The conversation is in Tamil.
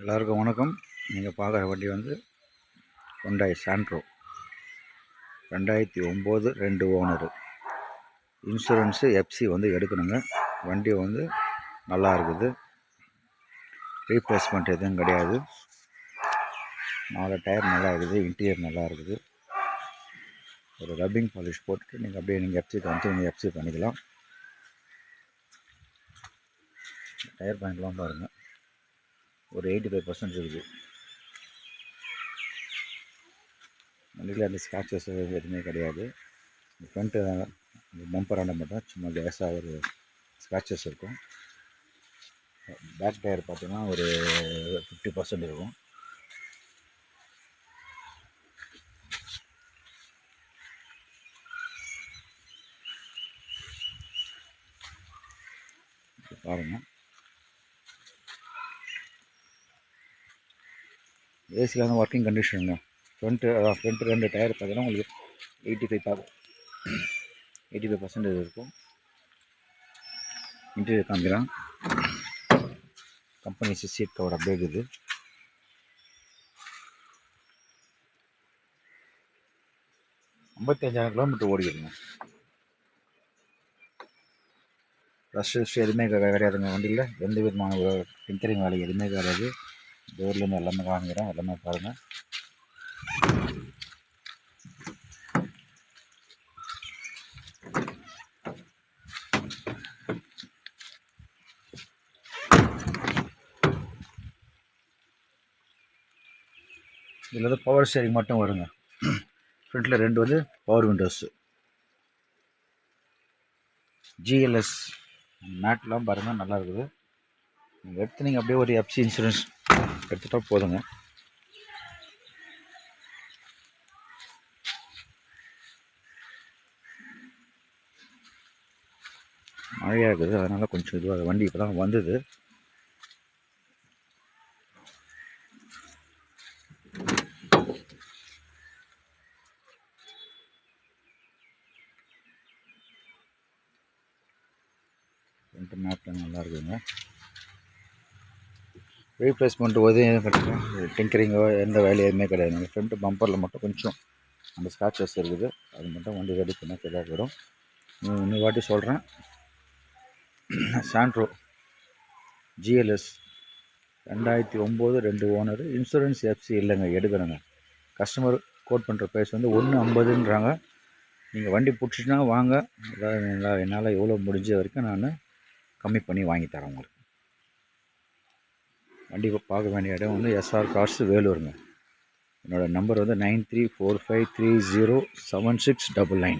எல்லாருக்கும் வணக்கம். நீங்கள் பார்க்குற வண்டி வந்து Hyundai Santro 2009 2 owner. Insurance FC வந்து எடுக்கணுங்க. வண்டி வந்து நல்லா இருக்குது, ரீப்ளேஸ்மெண்ட் எதுவும் கிடையாது. 4 டயர் நல்லா இருக்குது, இன்டீரியர் நல்லா இருக்குது. ஒரு ரப்பிங் பாலிஷ் போட்டுட்டு நீங்கள் அப்படியே எஃப்சிக்கு வந்து நீங்கள் எஃப்சி பண்ணிக்கலாம். டயர் பேங்க்லாம் பாருங்கள், ஒரு 85% இருக்குது. வண்டியில் அந்த ஸ்க்ராச்சஸ் எதுவுமே கிடையாது. ஃப்ரண்ட்டு பம்பர் ஆண்ட மட்டும் சும்மா லேசாக ஒரு ஸ்க்ராச்சஸ் இருக்கும். பேக் டயர் பார்த்தீங்கன்னா ஒரு 50% இருக்கும். பாருங்கள், ஏசியில் வந்து ஒர்க்கிங் கண்டிஷனுங்க. ஃப்ரண்ட்டு 2 டயர் பார்த்தீங்கன்னா உங்களுக்கு 85% இருக்கும். இன்டீரியர் காமிக்கலாம். கம்பெனி சீட் கவர் அப்படியே இருக்குது. $55,000 ஓடிடுங்க. ரஷ் எதுவுமே கிடையாதுங்க. வண்டியில் எந்த விதமான டிங்கரிங் வேலை எதுவுமே கிடையாது. டோர்லேருந்து எல்லாமே காமிக்கிறேன், எல்லாமே பாருங்கள். இதில் வந்து பவர் ஸ்டேரிங் மட்டும் வருங்க. ஃப்ரண்ட்டில் 2 வந்து பவர் விண்டோஸு. ஜிஎல்எஸ் மேட்லாம் பாருங்கள், நல்லா இருக்குது. நீங்கள் எடுத்து நீங்கள் அப்படியே ஒரு எஃப்சி இன்சூரன்ஸ் எடுத்துகிட்டா போதுங்க. மழையாக இருக்குது, அதனால் கொஞ்சம் இதுவாக வண்டி இப்போ தான் வந்தது. ஃப்ரண்ட் மேட்லாம் நல்லா இருக்குதுங்க. ரீப்ளேஸ்மெண்ட் எதுவும் கிடையாது, டிங்கரிங்கோ எந்த வேலையும் எதுவுமே கிடையாதுங்க. ஃப்ரண்ட் பம்பரில் மட்டும் கொஞ்சம் அந்த ஸ்க்ராச்சஸ் இருக்குது, அது மட்டும் வண்டி ரெடி பண்ண சரியாக போயிடும். இன்னொரு வாட்டி சொல்கிறேன், Santro GLS 2009 2 owner. Insurance FC இல்லைங்க, எடுக்கணுங்க. கஸ்டமர் கோட் பண்ணுற ப்ரைஸ் வந்து 150ன்றாங்க. நீங்கள் வண்டி பிடிச்சிட்டுனா வாங்க, அதாவது என்னால் எவ்வளோ முடிஞ்ச வரைக்கும் நான் கம்மி பண்ணி வாங்கி தரேன் உங்களுக்கு. வண்டி பார்க்க வேண்டிய இடம் வந்து எஸ்ஆர் கார்ஸ் வேலூருங்க. என்னோடய நம்பர் வந்து 9345307699.